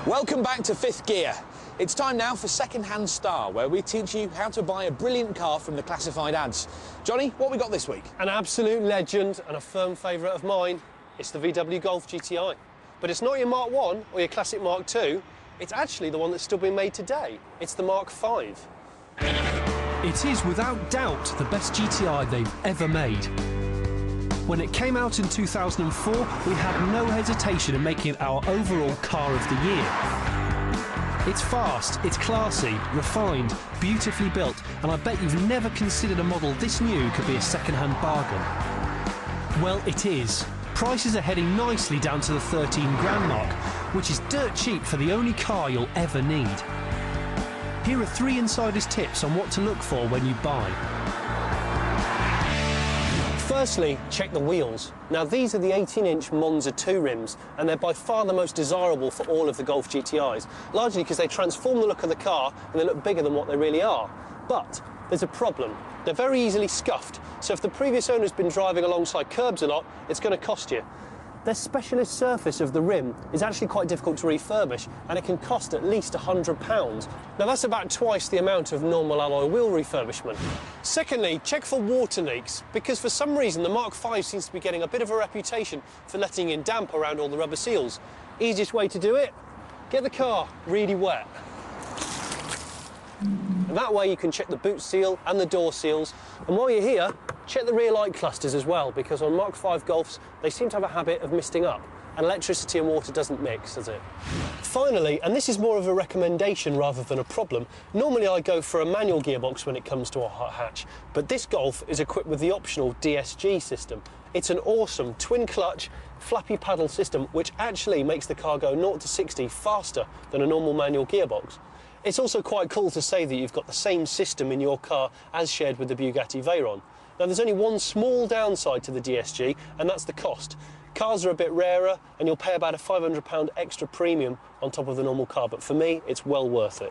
Welcome back to Fifth Gear. It's time now for Second-Hand Star, where we teach you how to buy a brilliant car from the classified ads. Johnny, what we got this week? An absolute legend and a firm favourite of mine. It's the VW Golf GTI. But it's not your Mark 1 or your classic Mark 2. It's actually the one that's still being made today. It's the Mark 5. It is without doubt the best GTI they've ever made. When it came out in 2004, we had no hesitation in making it our overall car of the year. It's fast, it's classy, refined, beautifully built, and I bet you've never considered a model this new could be a second-hand bargain. Well, it is. Prices are heading nicely down to the 13 grand mark, which is dirt cheap for the only car you'll ever need. Here are 3 insiders' tips on what to look for when you buy. Firstly, check the wheels. Now, these are the 18-inch Monza 2 rims, and they're by far the most desirable for all of the Golf GTIs, largely because they transform the look of the car and they look bigger than what they really are. But there's a problem. They're very easily scuffed, so if the previous owner's been driving alongside curbs a lot, it's going to cost you. Their specialist surface of the rim is actually quite difficult to refurbish, and it can cost at least £100. Now, that's about twice the amount of normal alloy wheel refurbishment. Secondly, check for water leaks, because for some reason the Mark 5 seems to be getting a bit of a reputation for letting in damp around all the rubber seals. Easiest way to do it? Get the car really wet. And that way you can check the boot seal and the door seals, and while you're here, check the rear light clusters as well, because on Mark 5 Golfs they seem to have a habit of misting up, and electricity and water doesn't mix, does it? Finally, and this is more of a recommendation rather than a problem, normally I go for a manual gearbox when it comes to a hot hatch, but this Golf is equipped with the optional DSG system. It's an awesome twin-clutch, flappy paddle system which actually makes the car go 0 to 60 faster than a normal manual gearbox. It's also quite cool to say that you've got the same system in your car as shared with the Bugatti Veyron. Now, there's only one small downside to the DSG, and that's the cost. Cars are a bit rarer, and you'll pay about a £500 extra premium on top of the normal car, but for me, it's well worth it.